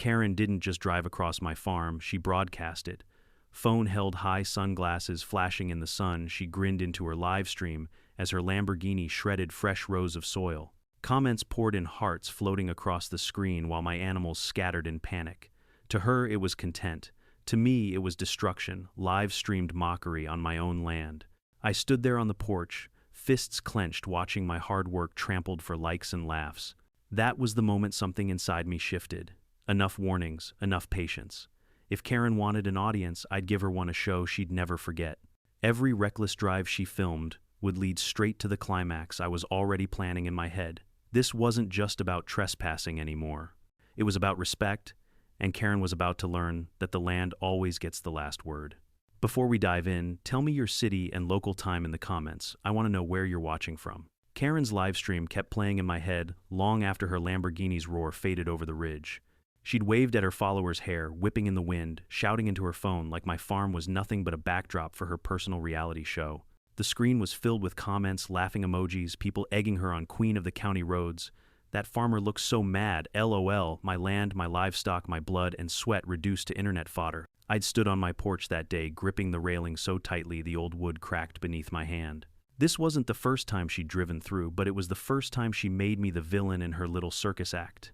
Karen didn't just drive across my farm, she broadcast it. Phone held high, sunglasses flashing in the sun, she grinned into her live stream as her Lamborghini shredded fresh rows of soil. Comments poured in hearts floating across the screen while my animals scattered in panic. To her, it was content. To me, it was destruction, live-streamed mockery on my own land. I stood there on the porch, fists clenched, watching my hard work trampled for likes and laughs. That was the moment something inside me shifted. Enough warnings, enough patience. If Karen wanted an audience, I'd give her one a show she'd never forget. Every reckless drive she filmed would lead straight to the climax I was already planning in my head. This wasn't just about trespassing anymore. It was about respect, and Karen was about to learn that the land always gets the last word. Before we dive in, tell me your city and local time in the comments. I want to know where you're watching from. Karen's livestream kept playing in my head long after her Lamborghini's roar faded over the ridge. She'd waved at her followers' hair, whipping in the wind, shouting into her phone like my farm was nothing but a backdrop for her personal reality show. The screen was filled with comments, laughing emojis, people egging her on Queen of the County roads. That farmer looks so mad, LOL, my land, my livestock, my blood and sweat reduced to internet fodder. I'd stood on my porch that day, gripping the railing so tightly the old wood cracked beneath my hand. This wasn't the first time she'd driven through, but it was the first time she made me the villain in her little circus act.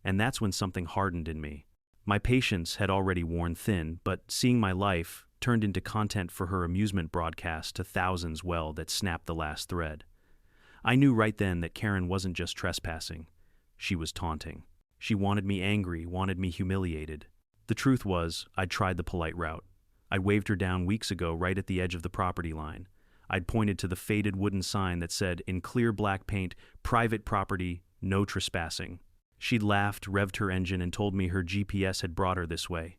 And that's when something hardened in me. My patience had already worn thin, but seeing my life turned into content for her amusement broadcast to thousands, well, that snapped the last thread. I knew right then that Karen wasn't just trespassing. She was taunting. She wanted me angry, wanted me humiliated. The truth was, I'd tried the polite route. I'd waved her down weeks ago right at the edge of the property line. I'd pointed to the faded wooden sign that said, in clear black paint, private property, no trespassing. She'd laughed, revved her engine, and told me her GPS had brought her this way.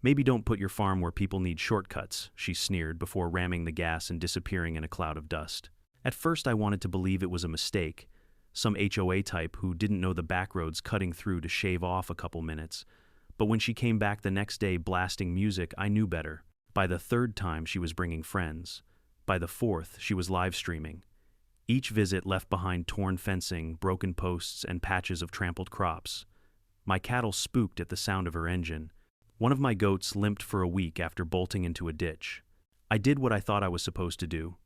Maybe don't put your farm where people need shortcuts, she sneered before ramming the gas and disappearing in a cloud of dust. At first I wanted to believe it was a mistake, some HOA type who didn't know the back roads cutting through to shave off a couple minutes. But when she came back the next day blasting music, I knew better. By the third time she was bringing friends. By the fourth she was live streaming. Each visit left behind torn fencing, broken posts, and patches of trampled crops. My cattle spooked at the sound of her engine. One of my goats limped for a week after bolting into a ditch. I did what I thought I was supposed to do.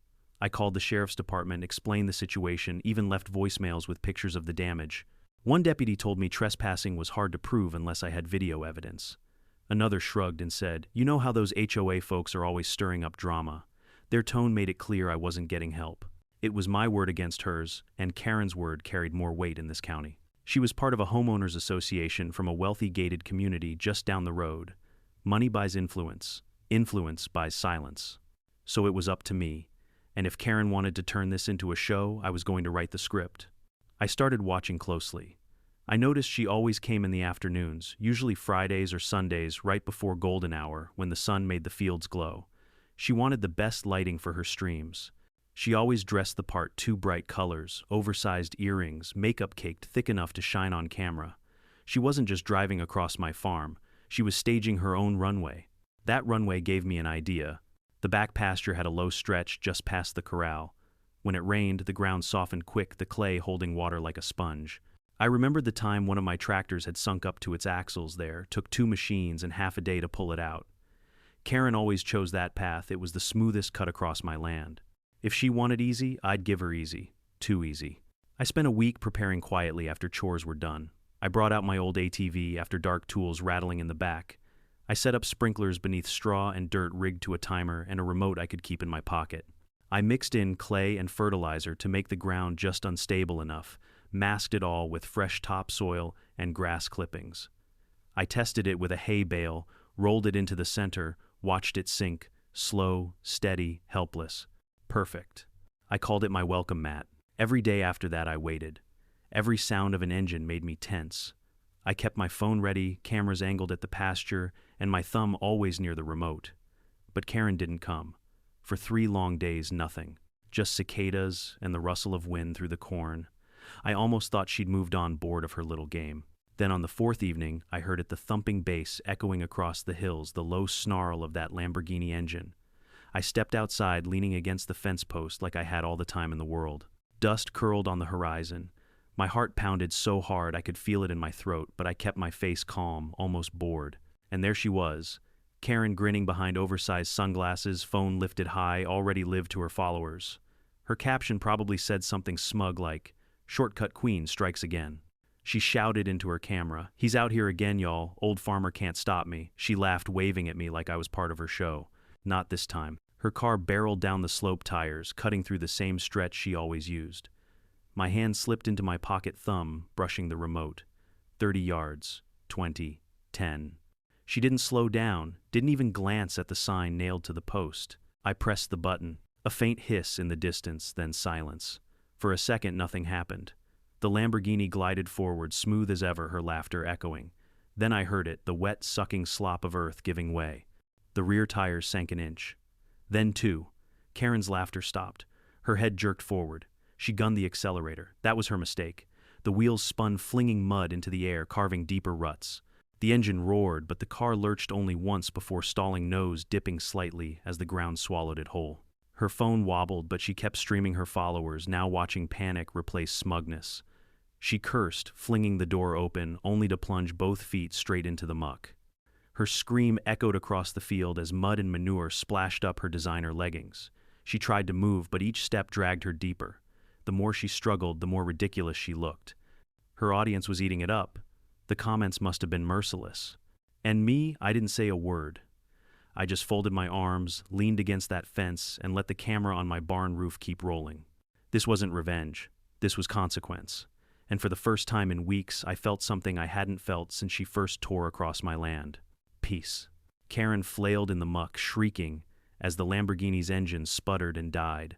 I called the sheriff's department, explained the situation, even left voicemails with pictures of the damage. One deputy told me trespassing was hard to prove unless I had video evidence. Another shrugged and said, "You know how those HOA folks are always stirring up drama." Their tone made it clear I wasn't getting help. It was my word against hers, and Karen's word carried more weight in this county. She was part of a homeowners association from a wealthy gated community just down the road. Money buys influence. Influence buys silence. So it was up to me. And if Karen wanted to turn this into a show, I was going to write the script. I started watching closely. I noticed she always came in the afternoons, usually Fridays or Sundays right before golden hour when the sun made the fields glow. She wanted the best lighting for her streams. She always dressed the part, too bright colors, oversized earrings, makeup caked thick enough to shine on camera. She wasn't just driving across my farm, she was staging her own runway. That runway gave me an idea. The back pasture had a low stretch just past the corral. When it rained, the ground softened quick, the clay holding water like a sponge. I remembered the time one of my tractors had sunk up to its axles there, took 2 machines and half a day to pull it out. Karen always chose that path, it was the smoothest cut across my land. If she wanted easy, I'd give her easy. Too easy. I spent a week preparing quietly after chores were done. I brought out my old ATV after dark tools rattling in the back. I set up sprinklers beneath straw and dirt rigged to a timer and a remote I could keep in my pocket. I mixed in clay and fertilizer to make the ground just unstable enough, masked it all with fresh topsoil and grass clippings. I tested it with a hay bale, rolled it into the center, watched it sink, slow, steady, helpless. Perfect. I called it my welcome mat. Every day after that I waited. Every sound of an engine made me tense. I kept my phone ready, cameras angled at the pasture, and my thumb always near the remote. But Karen didn't come. For 3 long days, nothing. Just cicadas and the rustle of wind through the corn. I almost thought she'd moved on board of her little game. Then on the 4th evening, I heard it, the thumping bass echoing across the hills, the low snarl of that Lamborghini engine. I stepped outside, leaning against the fence post like I had all the time in the world. Dust curled on the horizon. My heart pounded so hard I could feel it in my throat, but I kept my face calm, almost bored. And there she was, Karen grinning behind oversized sunglasses, phone lifted high, already lived to her followers. Her caption probably said something smug like, "Shortcut Queen strikes again." She shouted into her camera, "He's out here again, y'all. Old farmer can't stop me." She laughed, waving at me like I was part of her show. Not this time. Her car barreled down the slope tires, cutting through the same stretch she always used. My hand slipped into my pocket thumb, brushing the remote. 30 yards, 20, 10. She didn't slow down, didn't even glance at the sign nailed to the post. I pressed the button. A faint hiss in the distance, then silence. For a second, nothing happened. The Lamborghini glided forward, smooth as ever, her laughter echoing. Then I heard it, the wet, sucking slop of earth giving way. The rear tires sank an inch. Then two. Karen's laughter stopped. Her head jerked forward. She gunned the accelerator. That was her mistake. The wheels spun, flinging mud into the air, carving deeper ruts. The engine roared, but the car lurched only once before stalling, nose dipping slightly as the ground swallowed it whole. Her phone wobbled, but she kept streaming her followers, now watching panic replace smugness. She cursed, flinging the door open, only to plunge both feet straight into the muck. Her scream echoed across the field as mud and manure splashed up her designer leggings. She tried to move, but each step dragged her deeper. The more she struggled, the more ridiculous she looked. Her audience was eating it up. The comments must have been merciless. And me, I didn't say a word. I just folded my arms, leaned against that fence, and let the camera on my barn roof keep rolling. This wasn't revenge. This was consequence. And for the first time in weeks, I felt something I hadn't felt since she first tore across my land. Peace. Karen flailed in the muck, shrieking, as the Lamborghini's engine sputtered and died.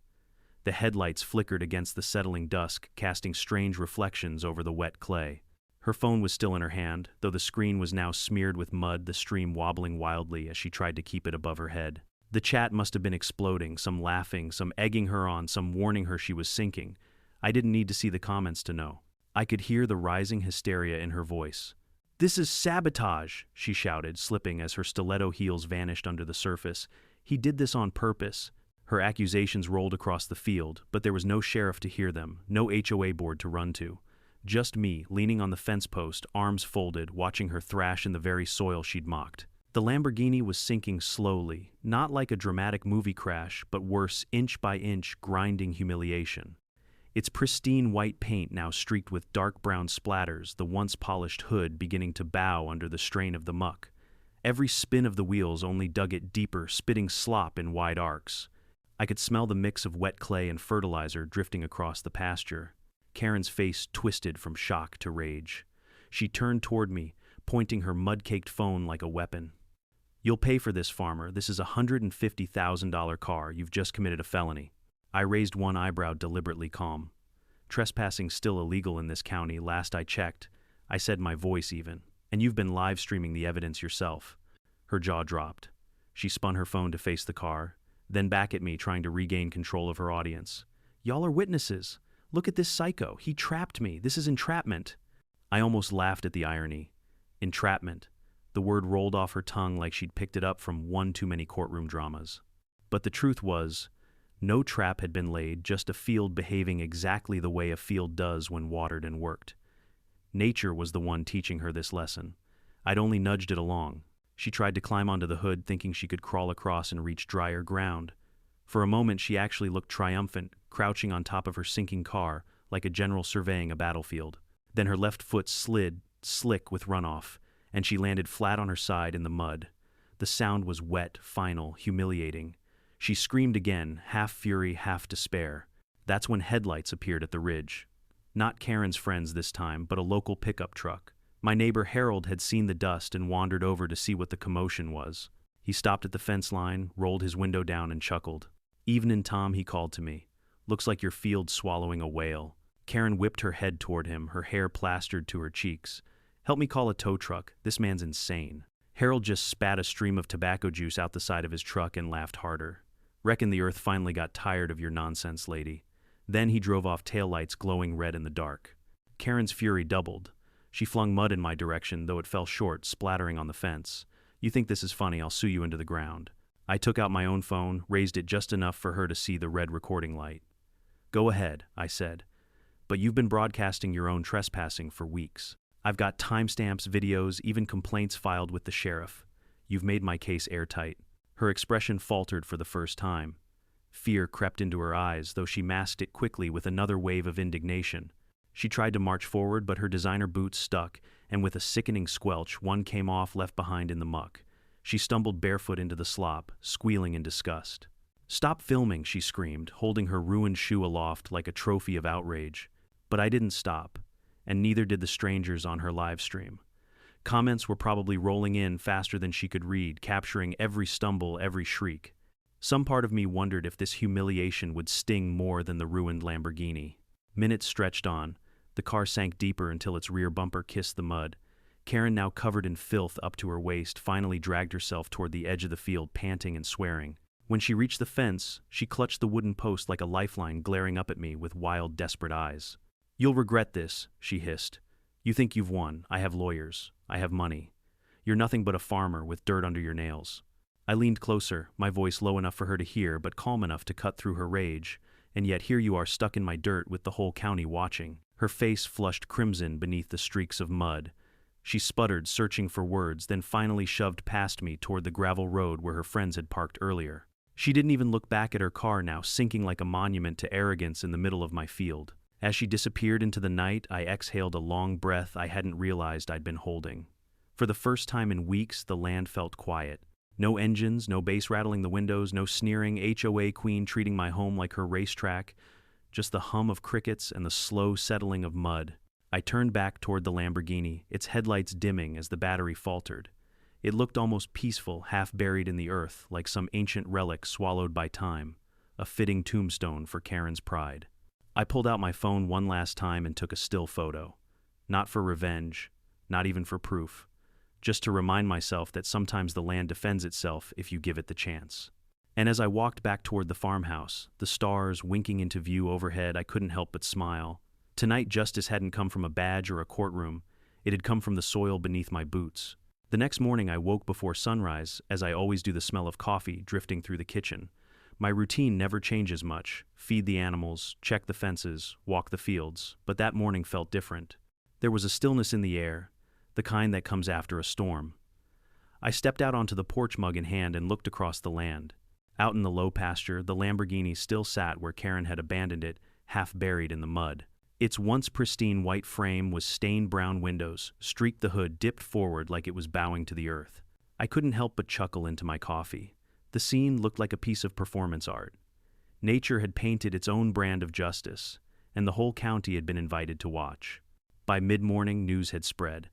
The headlights flickered against the settling dusk, casting strange reflections over the wet clay. Her phone was still in her hand, though the screen was now smeared with mud, the stream wobbling wildly as she tried to keep it above her head. The chat must have been exploding, some laughing, some egging her on, some warning her she was sinking. I didn't need to see the comments to know. I could hear the rising hysteria in her voice. "This is sabotage," she shouted, slipping as her stiletto heels vanished under the surface. "He did this on purpose." Her accusations rolled across the field, but there was no sheriff to hear them, no HOA board to run to. Just me, leaning on the fence post, arms folded, watching her thrash in the very soil she'd mocked. The Lamborghini was sinking slowly, not like a dramatic movie crash, but worse, inch by inch, grinding humiliation. Its pristine white paint now streaked with dark brown splatters, the once polished hood beginning to bow under the strain of the muck. Every spin of the wheels only dug it deeper, spitting slop in wide arcs. I could smell the mix of wet clay and fertilizer drifting across the pasture. Karen's face twisted from shock to rage. She turned toward me, pointing her mud-caked phone like a weapon. "You'll pay for this, farmer. This is a $150,000 car. You've just committed a felony." I raised one eyebrow, deliberately calm. "Trespassing's still illegal in this county, last I checked." I said, my voice even. "And you've been live streaming the evidence yourself." Her jaw dropped. She spun her phone to face the car, then back at me, trying to regain control of her audience. "Y'all are witnesses. Look at this psycho. He trapped me. This is entrapment." I almost laughed at the irony. Entrapment. The word rolled off her tongue like she'd picked it up from one too many courtroom dramas. But the truth was, no trap had been laid, just a field behaving exactly the way a field does when watered and worked. Nature was the one teaching her this lesson. I'd only nudged it along. She tried to climb onto the hood, thinking she could crawl across and reach drier ground. For a moment, she actually looked triumphant, crouching on top of her sinking car, like a general surveying a battlefield. Then her left foot slid, slick with runoff, and she landed flat on her side in the mud. The sound was wet, final, humiliating. She screamed again, half fury, half despair. That's when headlights appeared at the ridge. Not Karen's friends this time, but a local pickup truck. My neighbor Harold had seen the dust and wandered over to see what the commotion was. He stopped at the fence line, rolled his window down, and chuckled. "Evenin', Tom," he called to me. "Looks like your field's swallowing a whale." Karen whipped her head toward him, her hair plastered to her cheeks. "Help me call a tow truck. This man's insane." Harold just spat a stream of tobacco juice out the side of his truck and laughed harder. "Reckon the earth finally got tired of your nonsense, lady." Then he drove off, taillights glowing red in the dark. Karen's fury doubled. She flung mud in my direction, though it fell short, splattering on the fence. "You think this is funny? I'll sue you into the ground." I took out my own phone, raised it just enough for her to see the red recording light. "Go ahead," I said. but you've been broadcasting your own trespassing for weeks. I've got timestamps, videos, even complaints filed with the sheriff. You've made my case airtight." Her expression faltered for the first time. Fear crept into her eyes, though she masked it quickly with another wave of indignation. She tried to march forward, but her designer boots stuck, and with a sickening squelch, one came off, left behind in the muck. She stumbled barefoot into the slop, squealing in disgust. "Stop filming," she screamed, holding her ruined shoe aloft like a trophy of outrage. But I didn't stop, and neither did the strangers on her live stream. Comments were probably rolling in faster than she could read, capturing every stumble, every shriek. Some part of me wondered if this humiliation would sting more than the ruined Lamborghini. Minutes stretched on. The car sank deeper until its rear bumper kissed the mud. Karen, now covered in filth up to her waist, finally dragged herself toward the edge of the field, panting and swearing. When she reached the fence, she clutched the wooden post like a lifeline, glaring up at me with wild, desperate eyes. "You'll regret this," she hissed. "You think you've won. I have lawyers. I have money. You're nothing but a farmer with dirt under your nails." I leaned closer, my voice low enough for her to hear, but calm enough to cut through her rage. "And yet here you are, stuck in my dirt with the whole county watching." Her face flushed crimson beneath the streaks of mud. She sputtered, searching for words, then finally shoved past me toward the gravel road where her friends had parked earlier. She didn't even look back at her car, now sinking like a monument to arrogance in the middle of my field. As she disappeared into the night, I exhaled a long breath I hadn't realized I'd been holding. For the first time in weeks, the land felt quiet. No engines, no bass rattling the windows, no sneering HOA queen treating my home like her racetrack. Just the hum of crickets and the slow settling of mud. I turned back toward the Lamborghini, its headlights dimming as the battery faltered. It looked almost peaceful, half buried in the earth, like some ancient relic swallowed by time, a fitting tombstone for Karen's pride. I pulled out my phone one last time and took a still photo. Not for revenge, not even for proof. Just to remind myself that sometimes the land defends itself if you give it the chance. And as I walked back toward the farmhouse, the stars winking into view overhead, I couldn't help but smile. Tonight, justice hadn't come from a badge or a courtroom. It had come from the soil beneath my boots. The next morning, I woke before sunrise, as I always do, the smell of coffee drifting through the kitchen. My routine never changes much. Feed the animals, check the fences, walk the fields. But that morning felt different. There was a stillness in the air, the kind that comes after a storm. I stepped out onto the porch, mug in hand, and looked across the land. Out in the low pasture, the Lamborghini still sat where Karen had abandoned it, half buried in the mud. Its once pristine white frame was stained brown windows, streaked the hood dipped forward like it was bowing to the earth. I couldn't help but chuckle into my coffee. The scene looked like a piece of performance art. Nature had painted its own brand of justice, and the whole county had been invited to watch. By mid-morning, news had spread.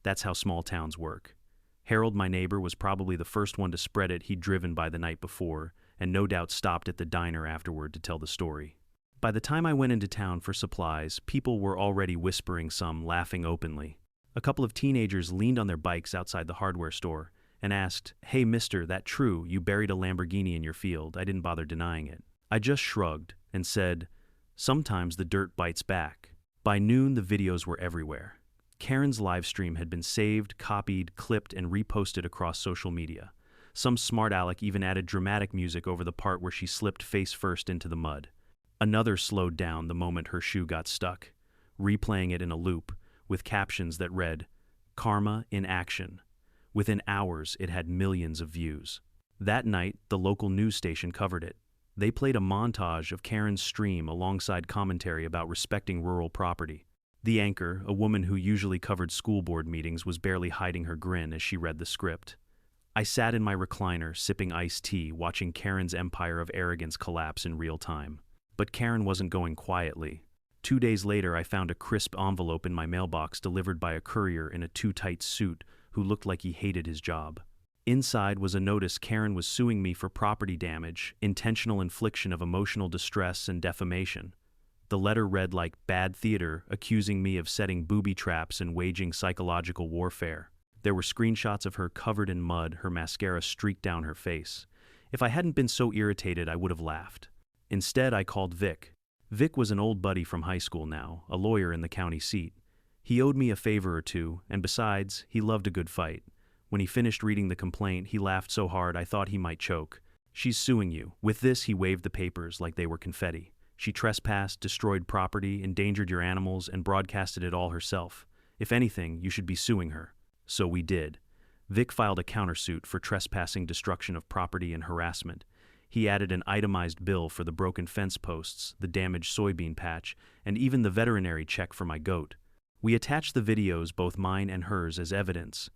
That's how small towns work. Harold, my neighbor, was probably the first one to spread it. He'd driven by the night before, and no doubt stopped at the diner afterward to tell the story. By the time I went into town for supplies, people were already whispering, some laughing openly. A couple of teenagers leaned on their bikes outside the hardware store and asked, "Hey mister, that true, you buried a Lamborghini in your field?" I didn't bother denying it. I just shrugged and said, "Sometimes the dirt bites back." By noon, the videos were everywhere. Karen's live stream had been saved, copied, clipped, and reposted across social media. Some smart aleck even added dramatic music over the part where she slipped face first into the mud. Another slowed down the moment her shoe got stuck, replaying it in a loop, with captions that read, "Karma in action." Within hours, it had millions of views. That night, the local news station covered it. They played a montage of Karen's stream alongside commentary about respecting rural property. The anchor, a woman who usually covered school board meetings, was barely hiding her grin as she read the script. I sat in my recliner, sipping iced tea, watching Karen's empire of arrogance collapse in real time. But Karen wasn't going quietly. 2 days later, I found a crisp envelope in my mailbox delivered by a courier in a too-tight suit who looked like he hated his job. Inside was a notice Karen was suing me for property damage, intentional infliction of emotional distress, and defamation. The letter read like bad theater, accusing me of setting booby traps and waging psychological warfare. There were screenshots of her covered in mud, her mascara streaked down her face. If I hadn't been so irritated, I would have laughed. Instead, I called Vic. Vic was an old buddy from high school now, a lawyer in the county seat. He owed me a favor or two, and besides, he loved a good fight. When he finished reading the complaint, he laughed so hard I thought he might choke. "She's suing you." With this, he waved the papers like they were confetti. She trespassed, destroyed property, endangered your animals, and broadcasted it all herself. If anything, you should be suing her. So we did. Vic filed a countersuit for trespassing, destruction of property, and harassment. He added an itemized bill for the broken fence posts, the damaged soybean patch, and even the veterinary check for my goat. We attached the videos, both mine and hers, as evidence.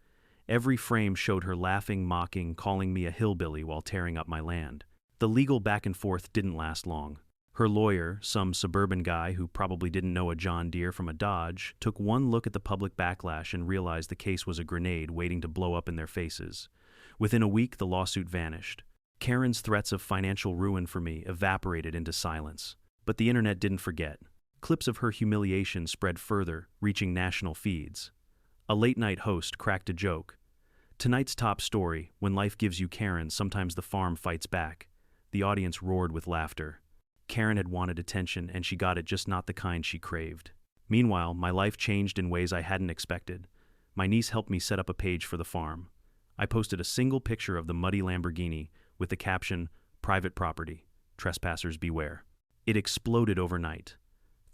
Every frame showed her laughing, mocking, calling me a hillbilly while tearing up my land. The legal back and forth didn't last long. Her lawyer, some suburban guy who probably didn't know a John Deere from a Dodge, took one look at the public backlash and realized the case was a grenade waiting to blow up in their faces. Within a week, the lawsuit vanished. Karen's threats of financial ruin for me evaporated into silence. But the internet didn't forget. Clips of her humiliation spread further, reaching national feeds. A late-night host cracked a joke. Tonight's top story: when life gives you Karen, sometimes the farm fights back. The audience roared with laughter. Karen had wanted attention, and she got it, just not the kind she craved. Meanwhile, my life changed in ways I hadn't expected. My niece helped me set up a page for the farm. I posted a single picture of the muddy Lamborghini with the caption, "Private property. Trespassers beware." It exploded overnight.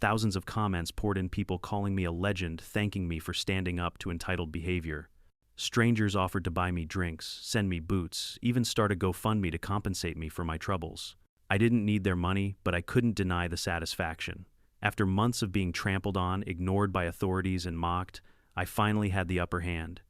Thousands of comments poured in, people calling me a legend, thanking me for standing up to entitled behavior. Strangers offered to buy me drinks, send me boots, even start a GoFundMe to compensate me for my troubles. I didn't need their money, but I couldn't deny the satisfaction. After months of being trampled on, ignored by authorities, and mocked, I finally had the upper hand.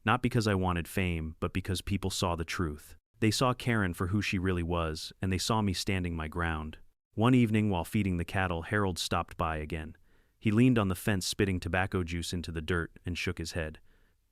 Not because I wanted fame, but because people saw the truth. They saw Karen for who she really was, and they saw me standing my ground. One evening, while feeding the cattle, Harold stopped by again. He leaned on the fence, spitting tobacco juice into the dirt, and shook his head.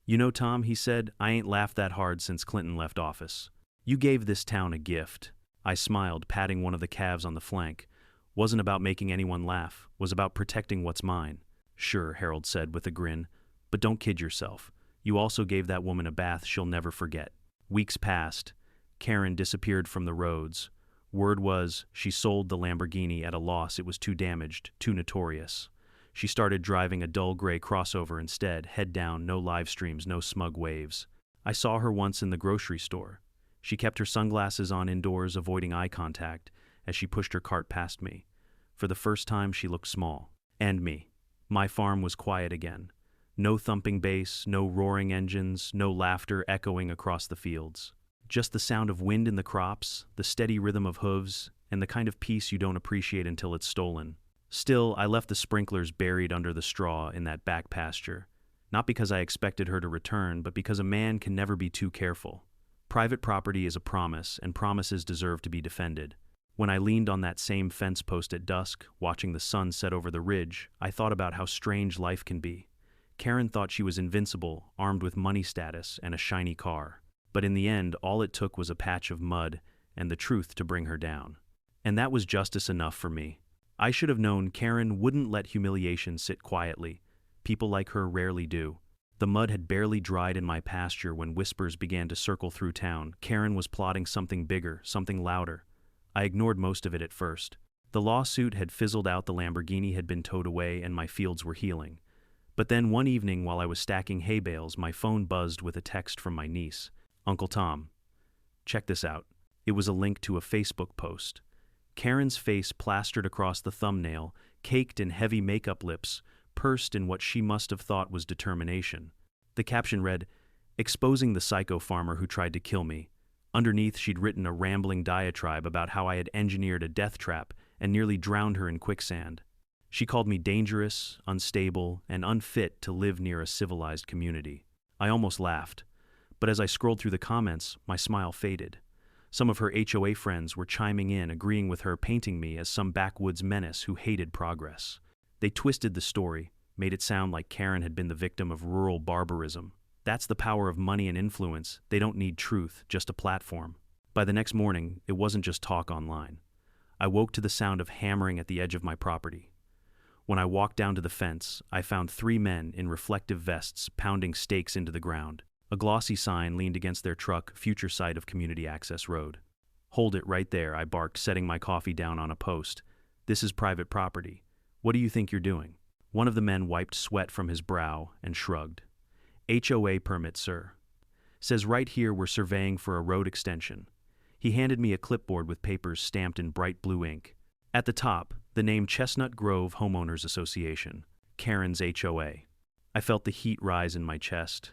"You know, Tom," he said, "I ain't laughed that hard since Clinton left office. You gave this town a gift." I smiled, patting one of the calves on the flank. "Wasn't about making anyone laugh, was about protecting what's mine." "Sure," Harold said with a grin, "but don't kid yourself. You also gave that woman a bath she'll never forget." Weeks passed. Karen disappeared from the roads. Word was she sold the Lamborghini at a loss. It was too damaged, too notorious. She started driving a dull gray crossover instead, head down, no live streams, no smug waves. I saw her once in the grocery store. She kept her sunglasses on indoors, avoiding eye contact, as she pushed her cart past me. For the first time, she looked small. And me. My farm was quiet again. No thumping bass, no roaring engines, no laughter echoing across the fields. Just the sound of wind in the crops, the steady rhythm of hooves, and the kind of peace you don't appreciate until it's stolen. Still, I left the sprinklers buried under the straw in that back pasture. Not because I expected her to return, but because a man can never be too careful. Private property is a promise, and promises deserve to be defended. When I leaned on that same fence post at dusk, watching the sun set over the ridge, I thought about how strange life can be. Karen thought she was invincible, armed with money status and a shiny car. But in the end, all it took was a patch of mud and the truth to bring her down. And that was justice enough for me. I should have known Karen wouldn't let humiliation sit quietly. People like her rarely do. The mud had barely dried in my pasture when whispers began to circle through town. Karen was plotting something bigger, something louder. I ignored most of it at first. The lawsuit had fizzled out, the Lamborghini had been towed away, and my fields were healing. But then one evening, while I was stacking hay bales, my phone buzzed with a text from my niece. "Uncle Tom, check this out." It was a link to a Facebook post. Karen's face plastered across the thumbnail, caked in heavy makeup lips, pursed in what she must have thought was determination. The caption read, "Exposing the psycho farmer who tried to kill me." Underneath, she'd written a rambling diatribe about how I had engineered a death trap and nearly drowned her in quicksand. She called me dangerous, unstable, and unfit to live near a civilized community. I almost laughed. But as I scrolled through the comments, my smile faded. Some of her HOA friends were chiming in, agreeing with her, painting me as some backwoods menace who hated progress. They twisted the story, made it sound like Karen had been the victim of rural barbarism. That's the power of money and influence. They don't need truth, just a platform. By the next morning, it wasn't just talk online. I woke to the sound of hammering at the edge of my property. When I walked down to the fence, I found 3 men in reflective vests pounding stakes into the ground. A glossy sign leaned against their truck, future site of Community Access Road. "Hold it right there," I barked, setting my coffee down on a post. "This is private property. What do you think you're doing?" One of the men wiped sweat from his brow and shrugged. "HOA permit, sir. Says right here we're surveying for a road extension." He handed me a clipboard with papers stamped in bright blue ink. At the top, The name Chestnut Grove Homeowners Association, Karen's HOA. I felt the heat rise in my chest.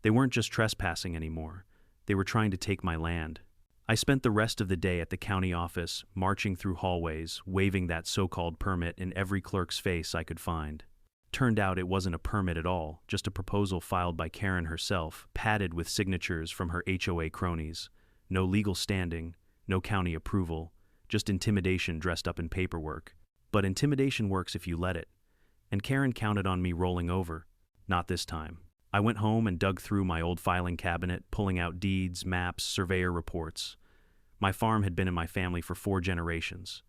They weren't just trespassing anymore. They were trying to take my land. I spent the rest of the day at the county office, marching through hallways, waving that so-called permit in every clerk's face I could find. Turned out it wasn't a permit at all, just a proposal filed by Karen herself, padded with signatures from her HOA cronies. No legal standing, no county approval, just intimidation dressed up in paperwork. But intimidation works if you let it. And Karen counted on me rolling over. Not this time. I went home and dug through my old filing cabinet, pulling out deeds, maps, surveyor reports. My farm had been in my family for 4 generations.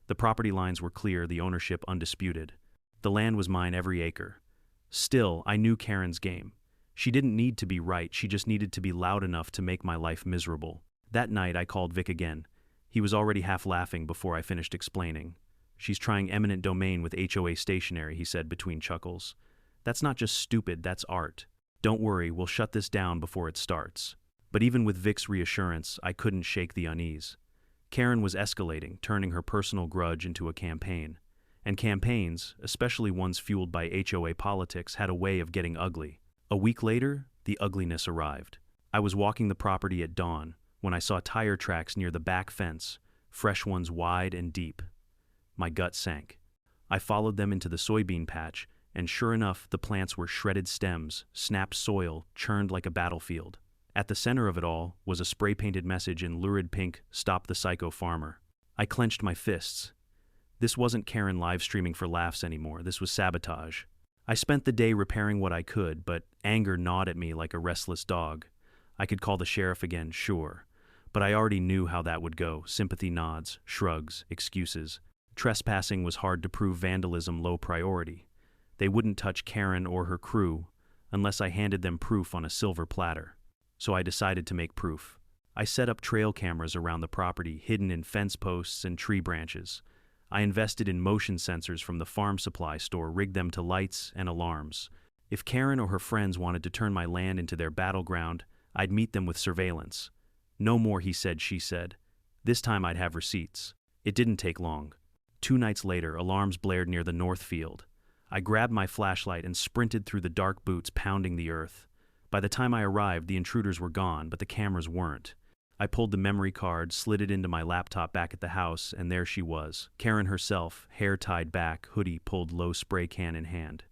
The property lines were clear, the ownership undisputed. The land was mine every acre. Still, I knew Karen's game. She didn't need to be right, she just needed to be loud enough to make my life miserable. That night I called Vic again. He was already half laughing before I finished explaining. "She's trying eminent domain with HOA stationery," he said between chuckles. "That's not just stupid, that's art. Don't worry, we'll shut this down before it starts." But even with Vic's reassurance, I couldn't shake the unease. Karen was escalating, turning her personal grudge into a campaign. And campaigns, especially ones fueled by HOA politics, had a way of getting ugly. A week later, the ugliness arrived. I was walking the property at dawn when I saw tire tracks near the back fence, fresh ones wide and deep. My gut sank. I followed them into the soybean patch, and sure enough, the plants were shredded stems, snapped soil, churned like a battlefield. At the center of it all was a spray-painted message in lurid pink, "Stop the Psycho Farmer." I clenched my fists. This wasn't Karen live streaming for laughs anymore, this was sabotage. I spent the day repairing what I could, but anger gnawed at me like a restless dog. I could call the sheriff again, sure. But I already knew how that would go, sympathy nods, shrugs, excuses. Trespassing was hard to prove, vandalism low priority. They wouldn't touch Karen or her crew unless I handed them proof on a silver platter. So I decided to make proof. I set up trail cameras around the property, hidden in fence posts and tree branches. I invested in motion sensors from the farm supply store, rigged them to lights and alarms. If Karen or her friends wanted to turn my land into their battleground, I'd meet them with surveillance. No more he said, she said. This time I'd have receipts. It didn't take long. 2 nights later, alarms blared near the north field. I grabbed my flashlight and sprinted through the dark boots, pounding the earth. By the time I arrived, the intruders were gone, but the cameras weren't. I pulled the memory card, slid it into my laptop back at the house, and there she was. Karen herself, hair tied back, hoodie pulled low, spray can in hand.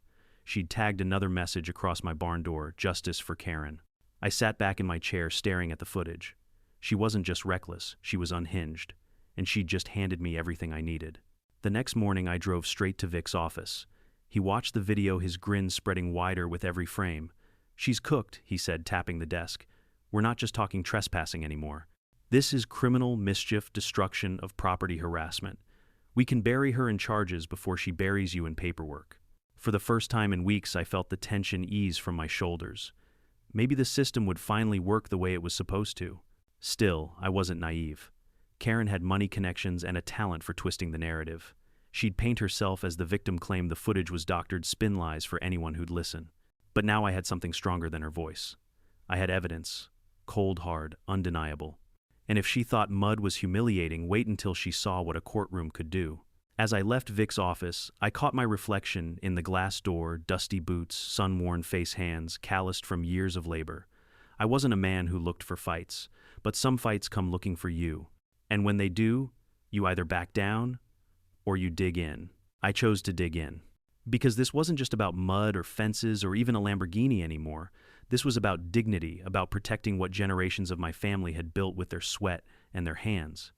She'd tagged another message across my barn door, "Justice for Karen." I sat back in my chair, staring at the footage. She wasn't just reckless, she was unhinged. And she'd just handed me everything I needed. The next morning, I drove straight to Vic's office. He watched the video, his grin spreading wider with every frame. "She's cooked," he said, tapping the desk. "We're not just talking trespassing anymore. This is criminal mischief, destruction of property harassment. We can bury her in charges before she buries you in paperwork." For the first time in weeks, I felt the tension ease from my shoulders. Maybe the system would finally work the way it was supposed to. Still, I wasn't naive. Karen had money connections and a talent for twisting the narrative. She'd paint herself as the victim, claim the footage was doctored, spin lies for anyone who'd listen. But now I had something stronger than her voice. I had evidence. Cold, hard, undeniable. And if she thought mud was humiliating, wait until she saw what a courtroom could do. As I left Vic's office, I caught my reflection in the glass door, dusty boots, sun-worn face, hands calloused from years of labor. I wasn't a man who looked for fights, but some fights come looking for you. And when they do, you either back down or you dig in. I chose to dig in. Because this wasn't just about mud or fences or even a Lamborghini anymore. This was about dignity, about protecting what generations of my family had built with their sweat and their hands.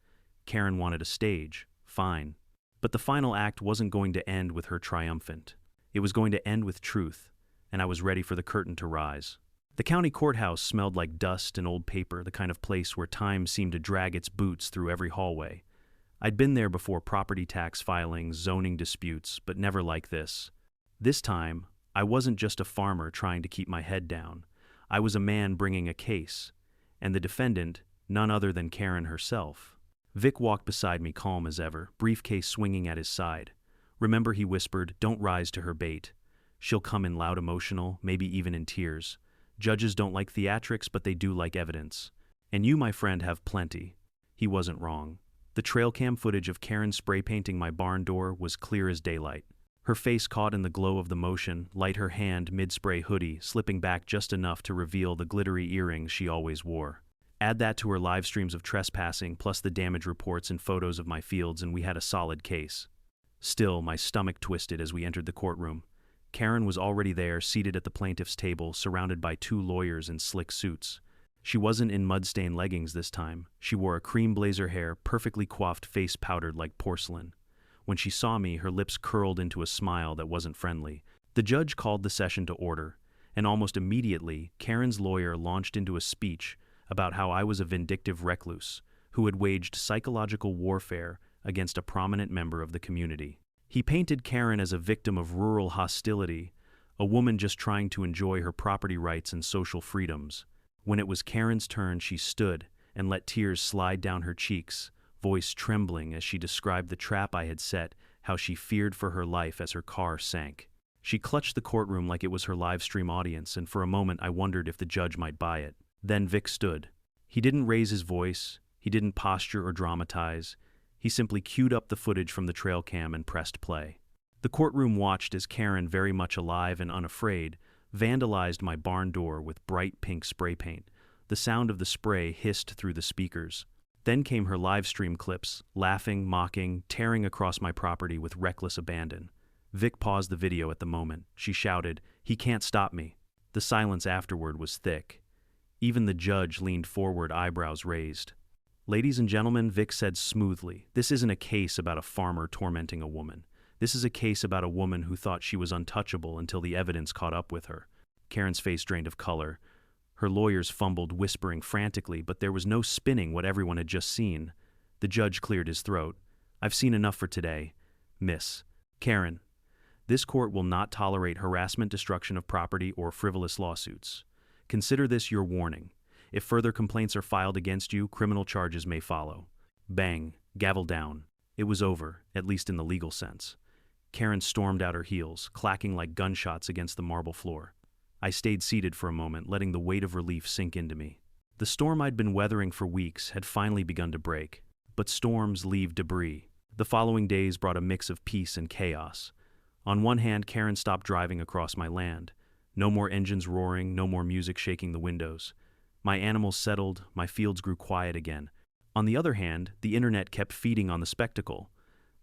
Karen wanted a stage, fine. But the final act wasn't going to end with her triumphant. It was going to end with truth, and I was ready for the curtain to rise. The county courthouse smelled like dust and old paper, the kind of place where time seemed to drag its boots through every hallway. I'd been there before, property tax filings, zoning disputes, but never like this. This time, I wasn't just a farmer trying to keep my head down. I was a man bringing a case, and the defendant, none other than Karen herself. Vic walked beside me, calm as ever, briefcase swinging at his side. "Remember," he whispered, "don't rise to her bait. She'll come in loud, emotional, maybe even in tears. Judges don't like theatrics, but they do like evidence. And you, my friend, have plenty." He wasn't wrong. The trail cam footage of Karen spray painting my barn door was clear as daylight. Her face caught in the glow of the motion, light her hand mid-spray hoodie, slipping back just enough to reveal the glittery earrings she always wore. Add that to her live streams of trespassing, plus the damage reports and photos of my fields, and we had a solid case. Still, my stomach twisted as we entered the courtroom. Karen was already there, seated at the plaintiff's table, surrounded by 2 lawyers in slick suits. She wasn't in mud-stained leggings this time. She wore a cream blazer hair, perfectly coiffed, face powdered like porcelain. When she saw me, her lips curled into a smile that wasn't friendly. The judge called the session to order, and almost immediately, Karen's lawyer launched into a speech about how I was a vindictive recluse who had waged psychological warfare against a prominent member of the community. He painted Karen as a victim of rural hostility, a woman just trying to enjoy her property rights and social freedoms. When it was Karen's turn, she stood and let tears slide down her cheeks, voice trembling as she described the trap I had set, how she feared for her life as her car sank. She clutched the courtroom like it was her live stream audience, and for a moment I wondered if the judge might buy it. Then Vic stood. He didn't raise his voice, he didn't posture or dramatize. He simply queued up the footage from the trail cam and pressed play. The courtroom watched as Karen, very much alive and unafraid, vandalized my barn door with bright pink spray paint. The sound of the spray hissed through the speakers. Then came her live stream clips, laughing, mocking, tearing across my property with reckless abandon. Vic paused the video at the moment. She shouted, "He can't stop me." The silence afterward was thick. Even the judge leaned forward, eyebrows raised. "Ladies and gentlemen," Vic said smoothly, "this isn't a case about a farmer tormenting a woman. This is a case about a woman who thought she was untouchable until the evidence caught up with her." Karen's face drained of color. Her lawyers fumbled, whispering frantically, but there was no spinning what everyone had just seen. The judge cleared his throat. "I've seen enough for today. Miss Karen, this court will not tolerate harassment, destruction of property, or frivolous lawsuits. Consider this your warning. If further complaints are filed against you, criminal charges may follow." Bang, gavel down. It was over, at least in the legal sense. Karen stormed out her heels, clacking like gunshots against the marble floor. I stayed seated for a moment, letting the weight of relief sink into me. The storm I'd been weathering for weeks had finally begun to break. But storms leave debris. The following days brought a mix of peace and chaos. On one hand, Karen stopped driving across my land. No more engines roaring, no more music shaking the windows. My animals settled, my fields grew quiet again. On the other hand, the internet kept feeding on the spectacle.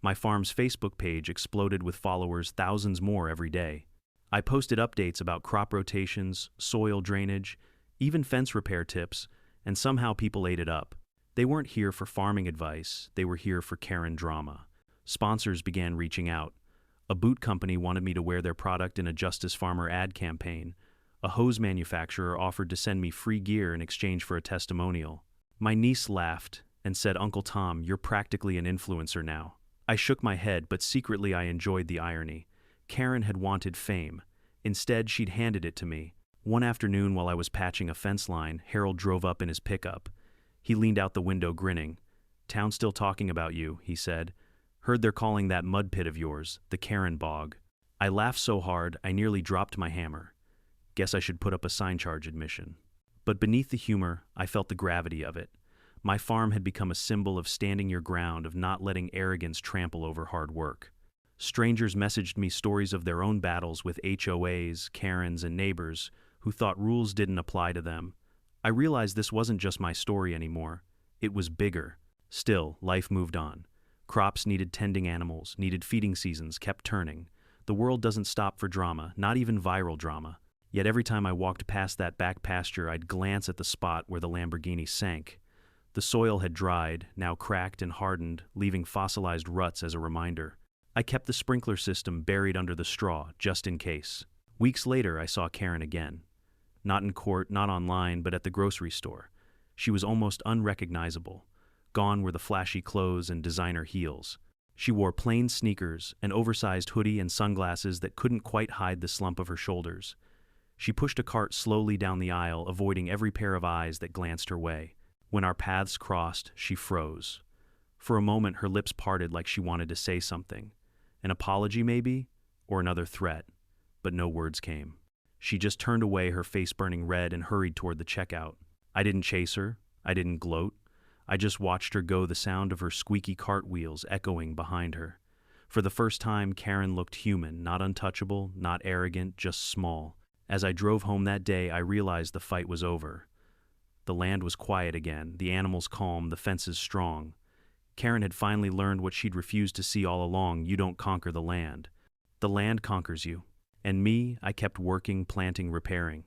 My farm's Facebook page exploded with followers, thousands more every day. I posted updates about crop rotations, soil drainage, even fence repair tips, and somehow people ate it up. They weren't here for farming advice, they were here for Karen drama. Sponsors began reaching out. A boot company wanted me to wear their product in a Justice Farmer ad campaign. A hose manufacturer offered to send me free gear in exchange for a testimonial. My niece laughed and said, "Uncle Tom, you're practically an influencer now." I shook my head, but secretly I enjoyed the irony. Karen had wanted fame. Instead, she'd handed it to me. One afternoon while I was patching a fence line, Harold drove up in his pickup. He leaned out the window grinning. "Town's still talking about you," he said. "Heard they're calling that mud pit of yours the Karen Bog." I laughed so hard I nearly dropped my hammer. Guess I should put up a sign charge admission. But beneath the humor, I felt the gravity of it. My farm had become a symbol of standing your ground, of not letting arrogance trample over hard work. Strangers messaged me stories of their own battles with HOAs, Karens, and neighbors who thought rules didn't apply to them. I realized this wasn't just my story anymore. It was bigger. Still, life moved on. Crops needed tending, animals needed feeding, seasons kept turning. The world doesn't stop for drama, not even viral drama. Yet every time I walked past that back pasture, I'd glance at the spot where the Lamborghini sank. The soil had dried, now cracked and hardened, leaving fossilized ruts as a reminder. I kept the sprinkler system buried under the straw, just in case. Weeks later, I saw Karen again. Not in court, not online, but at the grocery store. She was almost unrecognizable. Gone were the flashy clothes and designer heels. She wore plain sneakers, an oversized hoodie, and sunglasses that couldn't quite hide the slump of her shoulders. She pushed a cart slowly down the aisle, avoiding every pair of eyes that glanced her way. When our paths crossed, she froze. For a moment, her lips parted like she wanted to say something. An apology, maybe? Or another threat. But no words came. She just turned away, her face burning red, and hurried toward the checkout. I didn't chase her. I didn't gloat. I just watched her go, the sound of her squeaky cartwheels echoing behind her. For the first time, Karen looked human, not untouchable, not arrogant, just small. As I drove home that day, I realized the fight was over. The land was quiet again, the animals calm, the fences strong. Karen had finally learned what she'd refused to see all along: you don't conquer the land. The land conquers you. And me, I kept working, planting, repairing.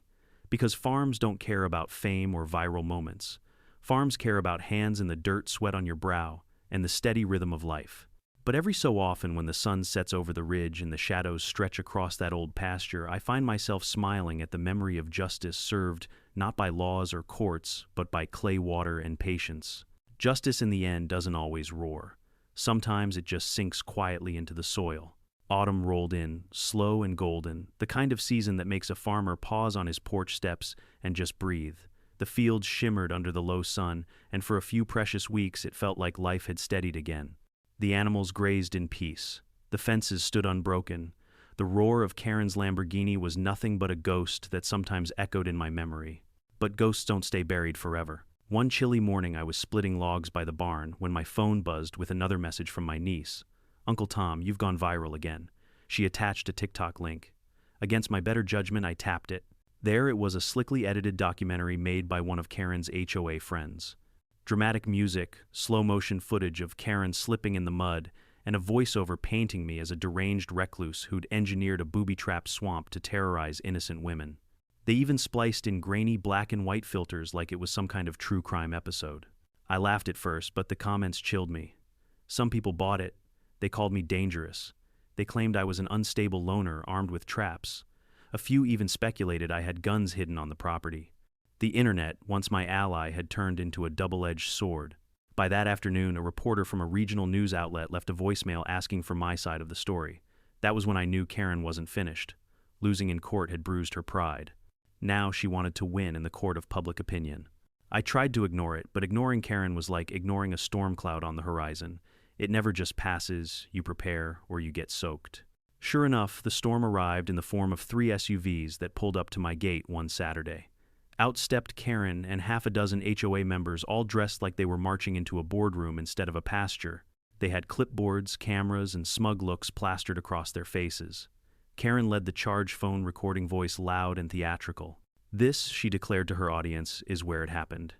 Because farms don't care about fame or viral moments. Farms care about hands in the dirt, sweat on your brow, and the steady rhythm of life. But every so often, when the sun sets over the ridge and the shadows stretch across that old pasture, I find myself smiling at the memory of justice served not by laws or courts, but by clay water and patience. Justice in the end doesn't always roar. Sometimes it just sinks quietly into the soil. Autumn rolled in, slow and golden, the kind of season that makes a farmer pause on his porch steps and just breathe. The fields shimmered under the low sun, and for a few precious weeks it felt like life had steadied again. The animals grazed in peace. The fences stood unbroken. The roar of Karen's Lamborghini was nothing but a ghost that sometimes echoed in my memory. But ghosts don't stay buried forever. One chilly morning I was splitting logs by the barn when my phone buzzed with another message from my niece. "Uncle Tom, you've gone viral again." She attached a TikTok link. Against my better judgment, I tapped it. There it was, a slickly edited documentary made by one of Karen's HOA friends. Dramatic music, slow-motion footage of Karen slipping in the mud, and a voiceover painting me as a deranged recluse who'd engineered a booby-trapped swamp to terrorize innocent women. They even spliced in grainy black and white filters like it was some kind of true crime episode. I laughed at first, but the comments chilled me. Some people bought it. They called me dangerous. They claimed I was an unstable loner armed with traps. A few even speculated I had guns hidden on the property. The internet, once my ally, had turned into a double-edged sword. By that afternoon, a reporter from a regional news outlet left a voicemail asking for my side of the story. That was when I knew Karen wasn't finished. Losing in court had bruised her pride. Now she wanted to win in the court of public opinion. I tried to ignore it, but ignoring Karen was like ignoring a storm cloud on the horizon. It never just passes, you prepare, or you get soaked. Sure enough, the storm arrived in the form of 3 SUVs that pulled up to my gate one Saturday. Out stepped Karen and half a dozen HOA members, all dressed like they were marching into a boardroom instead of a pasture. They had clipboards, cameras, and smug looks plastered across their faces. Karen led the charge, phone recording voice loud and theatrical. "This," she declared to her audience, "is where it happened.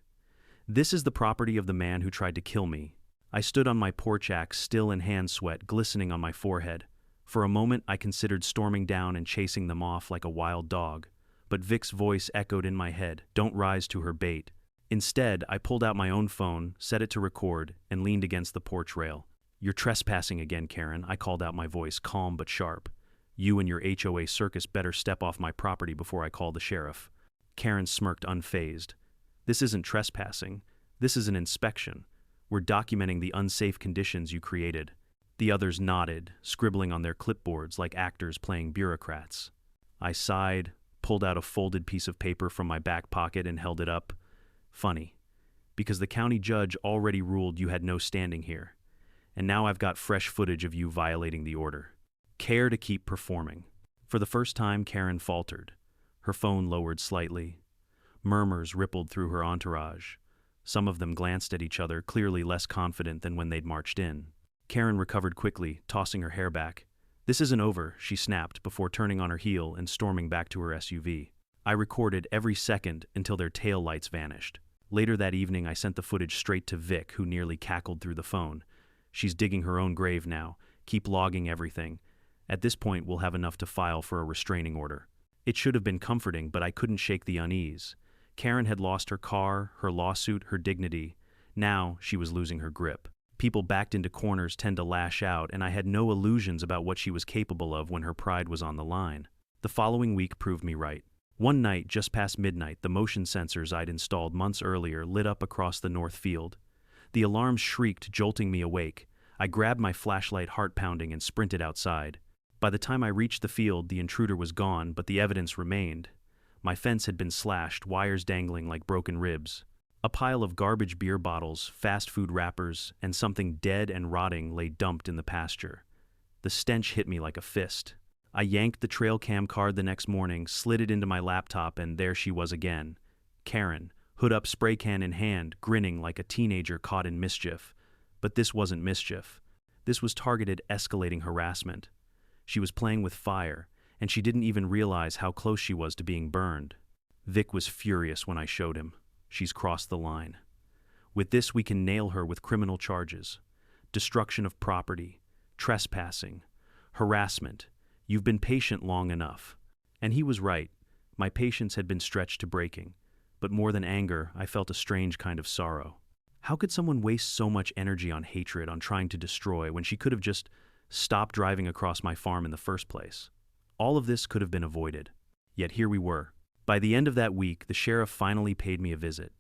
This is the property of the man who tried to kill me." I stood on my porch axe, still in hand sweat glistening on my forehead. For a moment, I considered storming down and chasing them off like a wild dog. But Vic's voice echoed in my head, "Don't rise to her bait." Instead, I pulled out my own phone, set it to record, and leaned against the porch rail. "You're trespassing again, Karen," I called out, my voice calm but sharp. "You and your HOA circus better step off my property before I call the sheriff." Karen smirked, unfazed. "This isn't trespassing. This is an inspection. We're documenting the unsafe conditions you created." The others nodded, scribbling on their clipboards like actors playing bureaucrats. I sighed, pulled out a folded piece of paper from my back pocket and held it up. "Funny, because the county judge already ruled you had no standing here. And now I've got fresh footage of you violating the order. Care to keep performing." For the first time, Karen faltered. Her phone lowered slightly. Murmurs rippled through her entourage. Some of them glanced at each other, clearly less confident than when they'd marched in. Karen recovered quickly, tossing her hair back. "This isn't over," she snapped before turning on her heel and storming back to her SUV. I recorded every second until their tail lights vanished. Later that evening, I sent the footage straight to Vic, who nearly cackled through the phone. "She's digging her own grave now. Keep logging everything. At this point, we'll have enough to file for a restraining order." It should have been comforting, but I couldn't shake the unease. Karen had lost her car, her lawsuit, her dignity. Now she was losing her grip. People backed into corners tend to lash out, and I had no illusions about what she was capable of when her pride was on the line. The following week proved me right. One night, just past midnight, the motion sensors I'd installed months earlier lit up across the north field. The alarms shrieked, jolting me awake. I grabbed my flashlight, heart pounding, and sprinted outside. By the time I reached the field, the intruder was gone, but the evidence remained. My fence had been slashed, wires dangling like broken ribs. A pile of garbage beer bottles, fast food wrappers, and something dead and rotting lay dumped in the pasture. The stench hit me like a fist. I yanked the trail cam card the next morning, slid it into my laptop, and there she was again. Karen, hood up, spray can in hand, grinning like a teenager caught in mischief. But this wasn't mischief. This was targeted, escalating harassment. She was playing with fire, and she didn't even realize how close she was to being burned. Vic was furious when I showed him. She's crossed the line. With this, we can nail her with criminal charges. Destruction of property, trespassing, harassment. You've been patient long enough. And he was right. My patience had been stretched to breaking. But more than anger, I felt a strange kind of sorrow. How could someone waste so much energy on hatred, on trying to destroy, when she could have just stopped driving across my farm in the first place? All of this could have been avoided. Yet here we were. By the end of that week, the sheriff finally paid me a visit.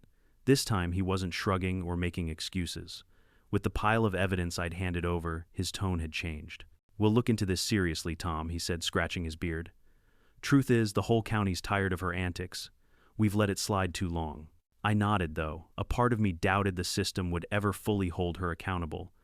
This time, he wasn't shrugging or making excuses. With the pile of evidence I'd handed over, his tone had changed. "We'll look into this seriously, Tom," he said, scratching his beard. "Truth is, the whole county's tired of her antics. We've let it slide too long." I nodded, though. A part of me doubted the system would ever fully hold her accountable.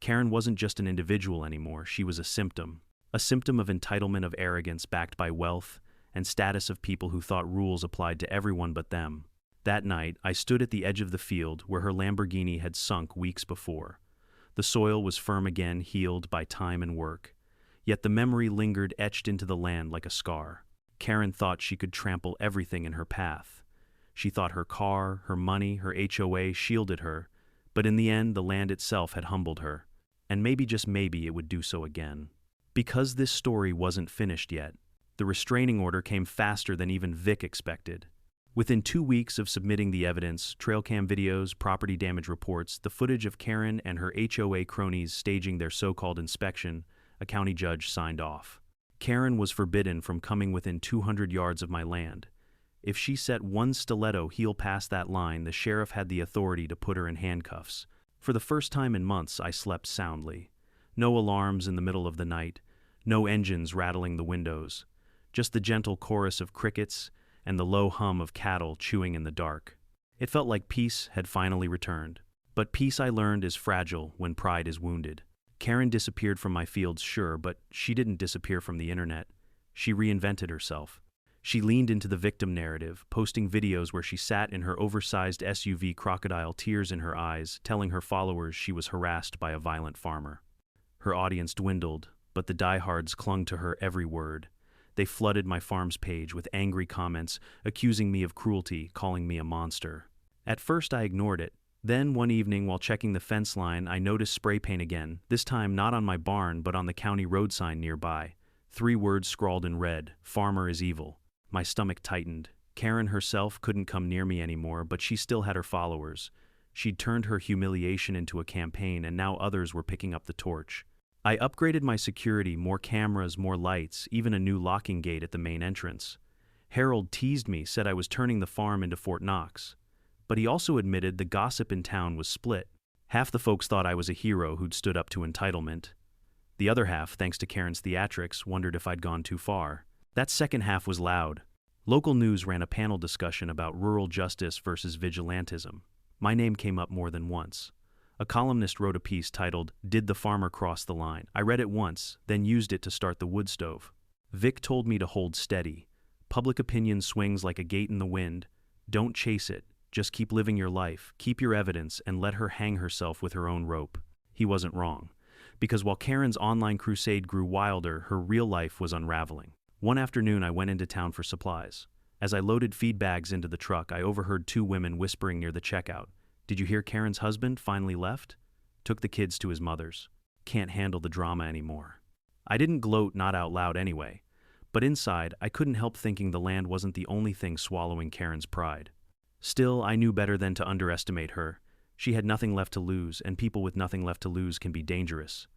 Karen wasn't just an individual anymore, she was a symptom. A symptom of entitlement, of arrogance backed by wealth, and status, of people who thought rules applied to everyone but them. That night, I stood at the edge of the field where her Lamborghini had sunk weeks before. The soil was firm again, healed by time and work. Yet the memory lingered, etched into the land like a scar. Karen thought she could trample everything in her path. She thought her car, her money, her HOA shielded her, but in the end, the land itself had humbled her. And maybe, just maybe, it would do so again. Because this story wasn't finished yet, the restraining order came faster than even Vic expected. Within 2 weeks of submitting the evidence, trail cam videos, property damage reports, the footage of Karen and her HOA cronies staging their so-called inspection, a county judge signed off. Karen was forbidden from coming within 200 yards of my land. If she set one stiletto heel past that line, the sheriff had the authority to put her in handcuffs. For the first time in months, I slept soundly. No alarms in the middle of the night, no engines rattling the windows, just the gentle chorus of crickets and the low hum of cattle chewing in the dark. It felt like peace had finally returned. But peace, I learned, is fragile when pride is wounded. Karen disappeared from my fields, sure, but she didn't disappear from the internet. She reinvented herself. She leaned into the victim narrative, posting videos where she sat in her oversized SUV, crocodile tears in her eyes, telling her followers she was harassed by a violent farmer. Her audience dwindled, but the diehards clung to her every word. They flooded my farm's page with angry comments, accusing me of cruelty, calling me a monster. At first, I ignored it. Then, one evening, while checking the fence line, I noticed spray paint again, this time not on my barn, but on the county road sign nearby. 3 words scrawled in red: "Farmer is evil." My stomach tightened. Karen herself couldn't come near me anymore, but she still had her followers. She'd turned her humiliation into a campaign, and now others were picking up the torch. I upgraded my security, more cameras, more lights, even a new locking gate at the main entrance. Harold teased me, said I was turning the farm into Fort Knox. But he also admitted the gossip in town was split. Half the folks thought I was a hero who'd stood up to entitlement. The other half, thanks to Karen's theatrics, wondered if I'd gone too far. That second half was loud. Local news ran a panel discussion about rural justice versus vigilantism. My name came up more than once. A columnist wrote a piece titled, "Did the Farmer Cross the Line?" I read it once, then used it to start the wood stove. Vic told me to hold steady. Public opinion swings like a gate in the wind. Don't chase it. Just keep living your life, keep your evidence, and let her hang herself with her own rope. He wasn't wrong. Because while Karen's online crusade grew wilder, her real life was unraveling. One afternoon, I went into town for supplies. As I loaded feed bags into the truck, I overheard 2 women whispering near the checkout. "Did you hear Karen's husband finally left? Took the kids to his mother's. Can't handle the drama anymore." I didn't gloat, not out loud anyway. But inside, I couldn't help thinking the land wasn't the only thing swallowing Karen's pride. Still, I knew better than to underestimate her. She had nothing left to lose, and people with nothing left to lose can be dangerous.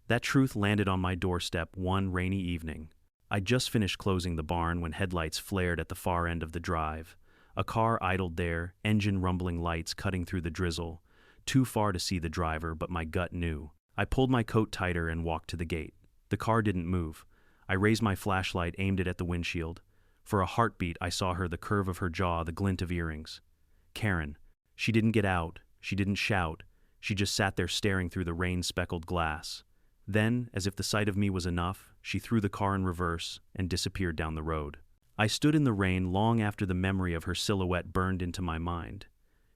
That truth landed on my doorstep one rainy evening. I'd just finished closing the barn when headlights flared at the far end of the drive. A car idled there, engine rumbling, lights cutting through the drizzle. Too far to see the driver, but my gut knew. I pulled my coat tighter and walked to the gate. The car didn't move. I raised my flashlight, aimed it at the windshield. For a heartbeat, I saw her, the curve of her jaw, the glint of earrings. Karen. She didn't get out. She didn't shout. She just sat there staring through the rain-speckled glass. Then, as if the sight of me was enough, she threw the car in reverse and disappeared down the road. I stood in the rain long after the memory of her silhouette burned into my mind.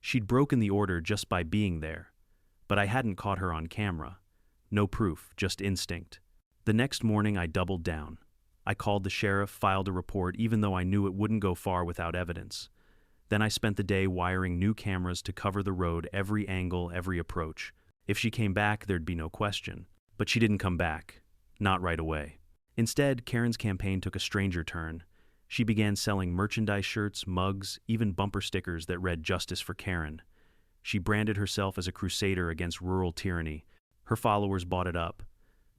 She'd broken the order just by being there. But I hadn't caught her on camera. No proof, just instinct. The next morning I doubled down. I called the sheriff, filed a report, even though I knew it wouldn't go far without evidence. Then I spent the day wiring new cameras to cover the road, every angle, every approach. If she came back, there'd be no question. But she didn't come back. Not right away. Instead, Karen's campaign took a stranger turn. She began selling merchandise shirts, mugs, even bumper stickers that read "Justice for Karen." She branded herself as a crusader against rural tyranny. Her followers bought it up.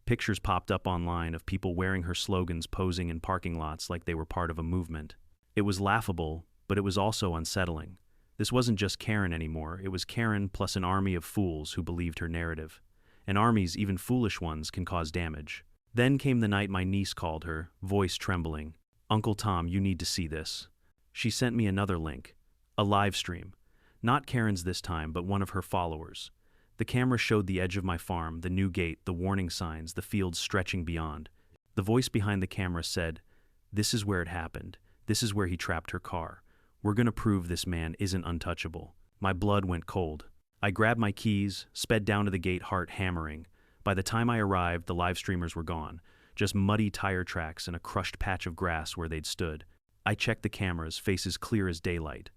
Pictures popped up online of people wearing her slogans, posing in parking lots like they were part of a movement. It was laughable, but it was also unsettling. This wasn't just Karen anymore. It was Karen plus an army of fools who believed her narrative. And armies, even foolish ones, can cause damage. Then came the night my niece called her, voice trembling. "Uncle Tom, you need to see this." She sent me another link. A live stream. Not Karen's this time, but one of her followers. The camera showed the edge of my farm, the new gate, the warning signs, the fields stretching beyond. The voice behind the camera said, "This is where it happened. This is where he trapped her car. We're gonna prove this man isn't untouchable." My blood went cold. I grabbed my keys, sped down to the gate, heart hammering. By the time I arrived, the live streamers were gone. Just muddy tire tracks and a crushed patch of grass where they'd stood. I checked the cameras, faces clear as daylight.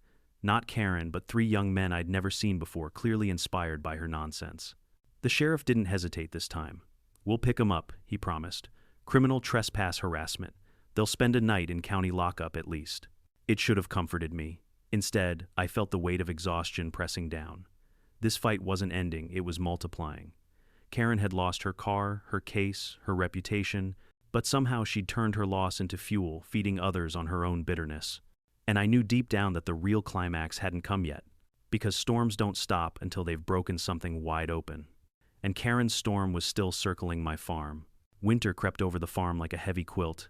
Not Karen, but 3 young men I'd never seen before, clearly inspired by her nonsense. The sheriff didn't hesitate this time. "We'll pick 'em up," he promised. "Criminal trespass harassment. They'll spend a night in county lockup at least." It should have comforted me. Instead, I felt the weight of exhaustion pressing down. This fight wasn't ending, it was multiplying. Karen had lost her car, her case, her reputation, but somehow she'd turned her loss into fuel, feeding others on her own bitterness. And I knew deep down that the real climax hadn't come yet, because storms don't stop until they've broken something wide open. And Karen's storm was still circling my farm. Winter crept over the farm like a heavy quilt.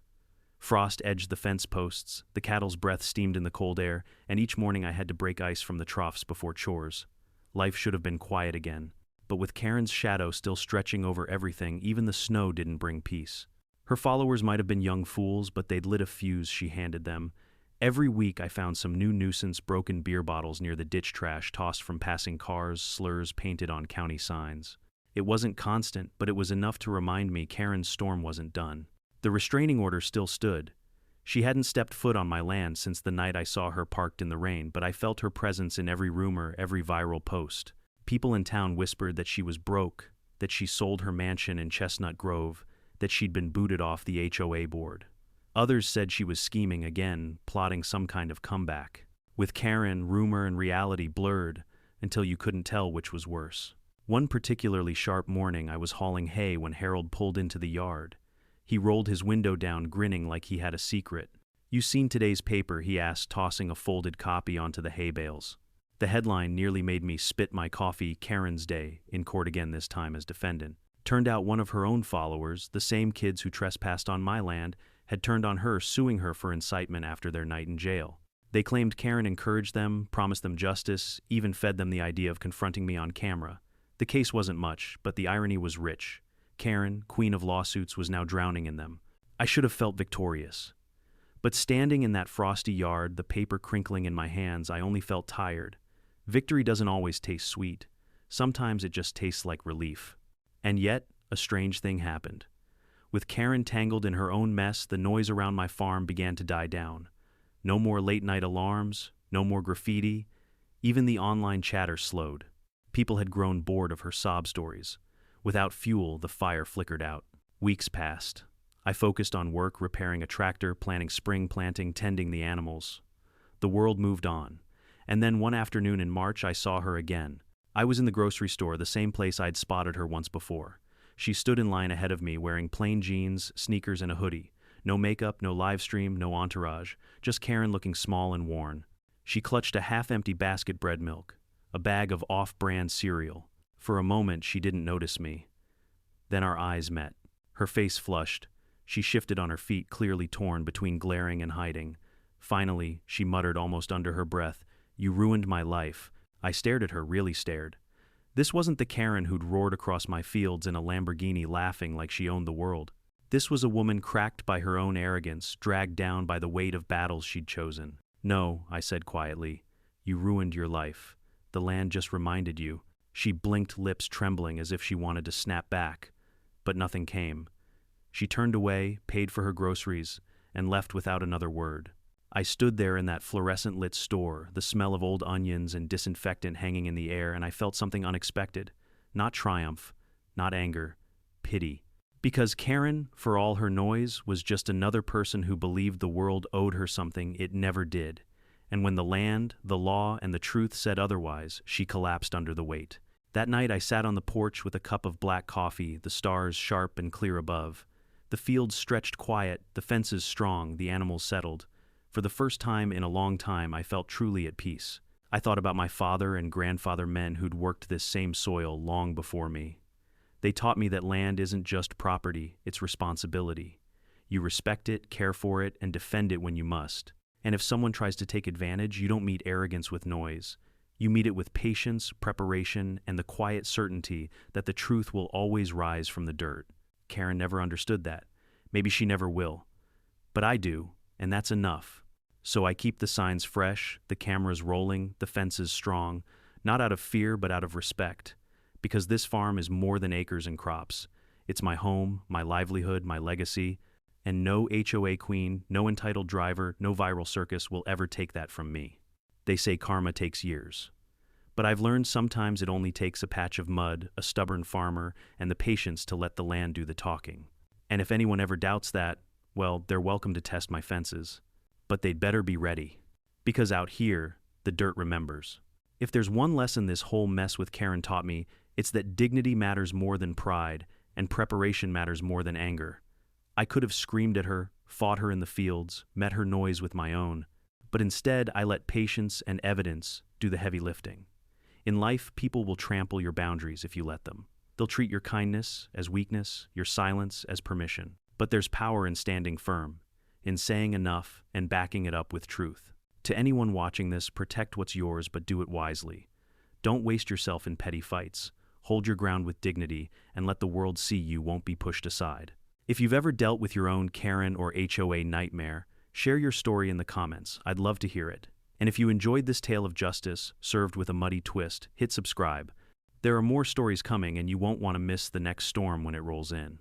Frost edged the fence posts, the cattle's breath steamed in the cold air, and each morning I had to break ice from the troughs before chores. Life should have been quiet again. But with Karen's shadow still stretching over everything, even the snow didn't bring peace. Her followers might have been young fools, but they'd lit a fuse she handed them. Every week I found some new nuisance, broken beer bottles near the ditch trash tossed from passing cars, slurs painted on county signs. It wasn't constant, but it was enough to remind me Karen's storm wasn't done. The restraining order still stood. She hadn't stepped foot on my land since the night I saw her parked in the rain, but I felt her presence in every rumor, every viral post. People in town whispered that she was broke, that she sold her mansion in Chestnut Grove, that she'd been booted off the HOA board. Others said she was scheming again, plotting some kind of comeback. With Karen, rumor and reality blurred until you couldn't tell which was worse. One particularly sharp morning I was hauling hay when Harold pulled into the yard. He rolled his window down, grinning like he had a secret. "You seen today's paper?" he asked, tossing a folded copy onto the hay bales. The headline nearly made me spit my coffee. "Karen's Day, in court again, this time as defendant." Turned out one of her own followers, the same kids who trespassed on my land, had turned on her, suing her for incitement after their night in jail. They claimed Karen encouraged them, promised them justice, even fed them the idea of confronting me on camera. The case wasn't much, but the irony was rich. Karen, queen of lawsuits, was now drowning in them. I should have felt victorious. But standing in that frosty yard, the paper crinkling in my hands, I only felt tired. Victory doesn't always taste sweet. Sometimes it just tastes like relief. And yet, a strange thing happened. With Karen tangled in her own mess, the noise around my farm began to die down. No more late-night alarms, no more graffiti. Even the online chatter slowed. People had grown bored of her sob stories. Without fuel, the fire flickered out. Weeks passed. I focused on work, repairing a tractor, planning spring planting, tending the animals. The world moved on. And then one afternoon in March, I saw her again. I was in the grocery store, the same place I'd spotted her once before. She stood in line ahead of me, wearing plain jeans, sneakers, and a hoodie. No makeup, no live stream, no entourage, just Karen looking small and worn. She clutched a half-empty basket bread milk, a bag of off-brand cereal. For a moment, she didn't notice me. Then our eyes met. Her face flushed. She shifted on her feet, clearly torn between glaring and hiding. Finally, she muttered almost under her breath, "You ruined my life." I stared at her, really stared. This wasn't the Karen who'd roared across my fields in a Lamborghini laughing like she owned the world. This was a woman cracked by her own arrogance, dragged down by the weight of battles she'd chosen. "No," I said quietly. "You ruined your life. the land just reminded you." She blinked, lips trembling as if she wanted to snap back, but nothing came. She turned away, paid for her groceries, and left without another word. I stood there in that fluorescent-lit store, the smell of old onions and disinfectant hanging in the air, and I felt something unexpected. Not triumph, not anger, pity. Because Karen, for all her noise, was just another person who believed the world owed her something it never did. And when the land, the law, and the truth said otherwise, she collapsed under the weight. That night I sat on the porch with a cup of black coffee, the stars sharp and clear above. The fields stretched quiet, the fences strong, the animals settled. For the first time in a long time, I felt truly at peace. I thought about my father and grandfather, men who'd worked this same soil long before me. They taught me that land isn't just property, it's responsibility. You respect it, care for it, and defend it when you must. And if someone tries to take advantage, you don't meet arrogance with noise. You meet it with patience, preparation, and the quiet certainty that the truth will always rise from the dirt. Karen never understood that. Maybe she never will. But I do, and that's enough. So I keep the signs fresh, the cameras rolling, the fences strong, not out of fear but out of respect. Because this farm is more than acres and crops. It's my home, my livelihood, my legacy, and no HOA queen, no entitled driver, no viral circus will ever take that from me. They say karma takes years. But I've learned sometimes it only takes a patch of mud, a stubborn farmer, and the patience to let the land do the talking. And if anyone ever doubts that, well, they're welcome to test my fences. But they'd better be ready. Because out here, the dirt remembers. If there's one lesson this whole mess with Karen taught me, it's that dignity matters more than pride, and preparation matters more than anger. I could have screamed at her, fought her in the fields, met her noise with my own. But instead, I let patience and evidence do the heavy lifting. In life, people will trample your boundaries if you let them. They'll treat your kindness as weakness, your silence as permission. But there's power in standing firm, in saying enough and backing it up with truth. To anyone watching this, protect what's yours, but do it wisely. Don't waste yourself in petty fights. Hold your ground with dignity, and let the world see you won't be pushed aside. If you've ever dealt with your own Karen or HOA nightmare, share your story in the comments. I'd love to hear it. And if you enjoyed this tale of justice, served with a muddy twist, hit subscribe. There are more stories coming, and you won't want to miss the next storm when it rolls in.